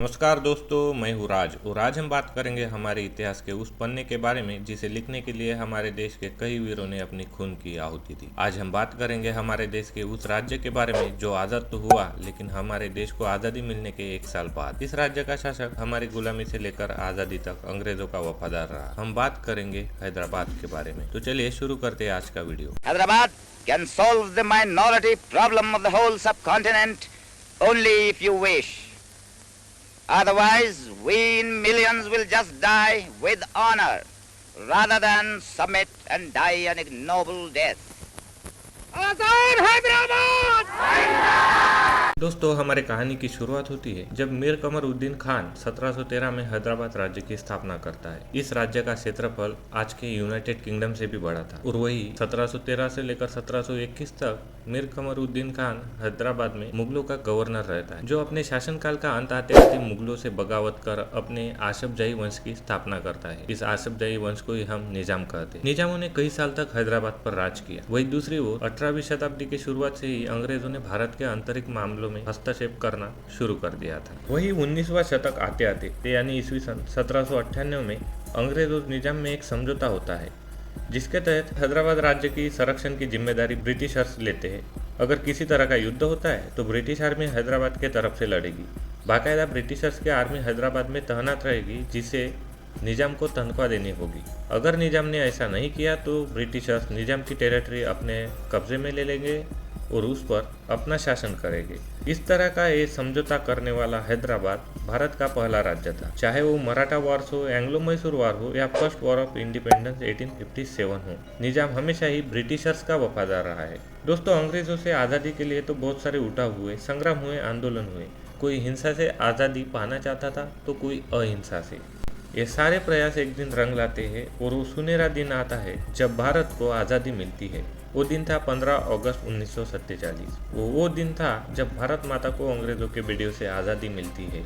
नमस्कार दोस्तों, मैं हूँ राज और आज हम बात करेंगे हमारे इतिहास के उस पन्ने के बारे में जिसे लिखने के लिए हमारे देश के कई वीरों ने अपनी खून की आहुति दी। आज हम बात करेंगे हमारे देश के उस राज्य के बारे में जो आज़ाद तो हुआ लेकिन हमारे देश को आज़ादी मिलने के 1 साल बाद। इस राज्य का शासक हमारी गुलामी से लेकर आज़ादी तक अंग्रेजों का वफादार रहा। हम बात करेंगे हैदराबाद के बारे में। तो चलिए शुरू करते हैं आज का video. Hyderabad can solve the minority problem of the whole subcontinent only if you wish. Otherwise, we in millions will just die with honor rather than submit and die an ignoble death. Azad Hyderabad! दोस्तों, हमारे कहानी की शुरुआत होती है जब मीर कमर उद्दीन खान 1713 में हैदराबाद राज्य की स्थापना करता है। इस राज्य का क्षेत्रफल आज के यूनाइटेड किंगडम से भी बड़ा था और वही 1713 से लेकर 1721 तक मीर कमर उद्दीन खान हैदराबाद में मुगलों का गवर्नर रहता है, जो अपने शासनकाल का अंत आते आते मुगलों से बगावत कर अपने आसफजाही वंश की स्थापना करता है। इस आसफजाही वंश को ही हम निजाम कहते हैं। निजामों ने कई साल तक हैदराबाद पर राज किया। वही दूसरी ओर 18वीं शताब्दी की शुरुआत से ही अंग्रेजों ने भारत के आंतरिक मामलों में हस्तक्षेप करना शुरू कर दिया था। वही 19वां शतक आते आते यानी ईस्वी सन 1798 में अंग्रेजों निजाम में एक समझौता होता है जिसके तहत हैदराबाद राज्य की संरक्षण की जिम्मेदारी ब्रिटिशर्स लेते हैं। अगर किसी तरह का युद्ध होता है तो ब्रिटिश आर्मी हैदराबाद के तरफ से लड़ेगी। बाकायदा ब्रिटिशर्स की आर्मी हैदराबाद में तैनात रहेगी जिसे निजाम को तनख्वाह देनी होगी। अगर निजाम ने ऐसा नहीं किया तो ब्रिटिशर्स निजाम की टेरिटरी अपने कब्जे में ले लेंगे और उस पर अपना शासन करेंगे। इस तरह का ये समझौता करने वाला हैदराबाद भारत का पहला राज्य था, चाहे वो मराठा वॉर्स हो, एंग्लो मैसूर वॉर हो या फर्स्ट वॉर ऑफ इंडिपेंडेंस 1857 हो। निजाम हमेशा ही ब्रिटिशर्स का वफादार रहा है। दोस्तों, अंग्रेजों से आज़ादी के लिए तो बहुत सारे उठाव हुए, संग्राम हुए, आंदोलन हुए। कोई हिंसा से आज़ादी पाना चाहता था तो कोई अहिंसा से। ये सारे प्रयास एक दिन रंग लाते हैं और वो सुनहरा दिन आता है जब भारत को आज़ादी मिलती है। वो दिन था 15 अगस्त 1947। वो दिन था जब भारत माता को अंग्रेज़ों के बेड़ियों से आज़ादी मिलती है।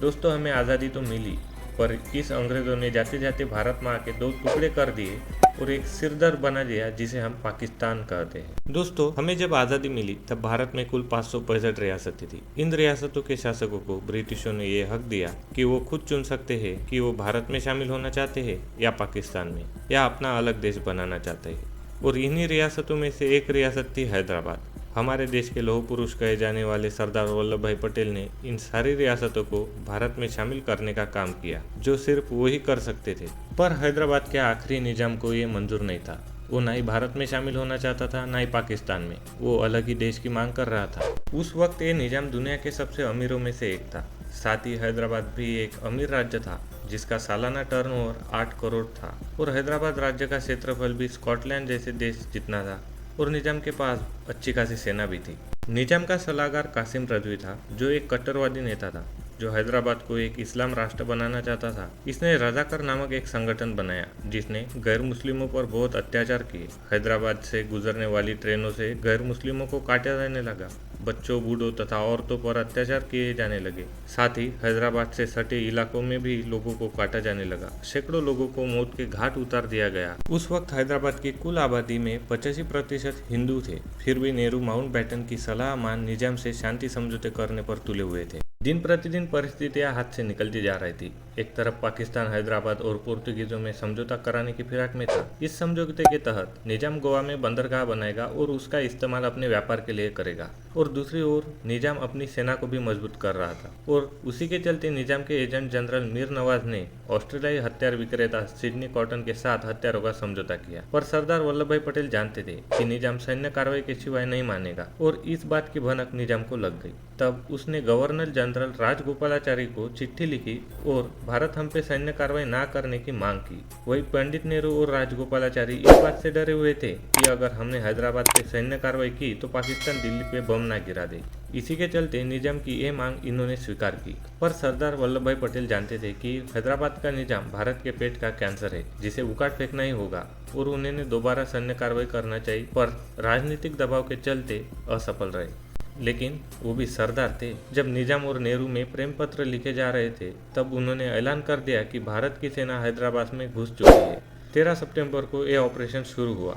दोस्तों, हमें आज़ादी तो मिली पर इस अंग्रेज़ों ने जाते जाते भारत माँ के 2 टुकड़े कर दिए और एक सिरदर्द बना दिया जिसे हम पाकिस्तान कहते हैं। दोस्तों, हमें जब आज़ादी मिली तब भारत में कुल 565 रियासतें थी। इन रियासतों के शासकों को ब्रिटिशों ने ये हक दिया कि वो खुद चुन सकते हैं कि वो भारत में शामिल होना चाहते हैं या पाकिस्तान में, या अपना अलग देश बनाना चाहते हैं। और इन्हीं रियासतों में से एक रियासत थी हैदराबाद। हमारे देश के लौह पुरुष कहे जाने वाले सरदार वल्लभ भाई पटेल ने इन सारी रियासतों को भारत में शामिल करने का काम किया, जो सिर्फ वो ही कर सकते थे। पर हैदराबाद के आखिरी निजाम को ये मंजूर नहीं था। वो ना ही भारत में शामिल होना चाहता था, ना ही पाकिस्तान में। वो अलग ही देश की मांग कर रहा था। उस वक्त ये निजाम दुनिया के सबसे अमीरों में से एक था। साथ ही हैदराबाद भी एक अमीर राज्य था जिसका सालाना टर्नओवर 8 करोड़ था और हैदराबाद राज्य का क्षेत्रफल भी स्कॉटलैंड जैसे देश जितना था और निजाम के पास अच्छी खासी सेना भी थी। निजाम का सलाहकार कासिम रजवी था, जो एक कट्टरवादी नेता था जो हैदराबाद को एक इस्लाम राष्ट्र बनाना चाहता था। इसने रजाकर नामक एक संगठन बनाया जिसने गैर मुस्लिमों पर बहुत अत्याचार किए। हैदराबाद से गुजरने वाली ट्रेनों से गैर मुस्लिमों को काटा जाने लगा। बच्चों, बूढ़ों तथा औरतों पर अत्याचार किए जाने लगे। साथ ही हैदराबाद से सटे इलाकों में भी लोगों को काटा जाने लगा। सैकड़ों लोगों को मौत के घाट उतार दिया गया। उस वक्त हैदराबाद की कुल आबादी में 85% हिंदू थे। फिर भी नेहरू माउंटबेटन की सलाह मान निजाम से शांति समझौते करने पर तुले हुए थे। दिन प्रतिदिन परिस्थितियां हाथ से निकलती जा रही थी। एक तरफ पाकिस्तान हैदराबाद और पोर्तुगीजों में समझौता कराने की फिराक में था। इस समझौते के तहत निजाम गोवा में बंदरगाह बनाएगा और उसका इस्तेमाल अपने व्यापार के लिए करेगा, और दूसरी ओर निजाम अपनी सेना को भी मजबूत कर रहा था। और उसी के चलते निजाम के एजेंट जनरल मीर नवाज ने ऑस्ट्रेलियाई हथियार विक्रेता सिडनी कॉटन के साथ हथियारों का समझौता किया। पर सरदार वल्लभ भाई पटेल जानते थे कि निजाम सैन्य कार्रवाई के सिवाय नहीं मानेगा और इस बात की भनक निजाम को लग गई। तब उसने गवर्नर जनरल राजगोपालाचारी को चिट्ठी लिखी और भारत हम पे सैन्य कार्रवाई ना करने की मांग की। वही पंडित नेहरू और राजगोपालाचारी इस बात से डरे हुए थे कि अगर हमने हैदराबाद पे सैन्य कार्रवाई की तो पाकिस्तान दिल्ली पे बम ना गिरा दे। इसी के चलते निजाम की ये मांग इन्होंने स्वीकार की। पर सरदार वल्लभ भाई पटेल जानते थे कि हैदराबाद का निजाम भारत के पेट का कैंसर है जिसे उखाड़ फेंकना ही होगा और उन्होंने दोबारा सैन्य कार्रवाई करना चाहिए, पर राजनीतिक दबाव के चलते असफल रहे। लेकिन वो भी सरदार थे। जब निजाम और नेहरू में प्रेम पत्र लिखे जा रहे थे तब उन्होंने ऐलान कर दिया कि भारत की सेना हैदराबाद में घुस चुकी है। 13 सितंबर को यह ऑपरेशन शुरू हुआ,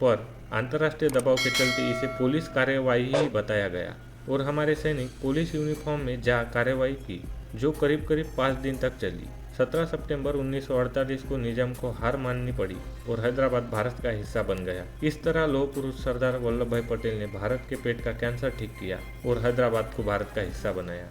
पर अंतर्राष्ट्रीय दबाव के चलते इसे पुलिस कार्यवाही ही बताया गया और हमारे सैनिक पुलिस यूनिफॉर्म में जा कार्रवाई की। जो करीब करीब 5 दिन तक चली। 17 सितंबर 1948 को निजाम को हार माननी पड़ी और हैदराबाद भारत का हिस्सा बन गया। इस तरह लौह पुरुष सरदार वल्लभ भाई पटेल ने भारत के पेट का कैंसर ठीक किया और हैदराबाद को भारत का हिस्सा बनाया।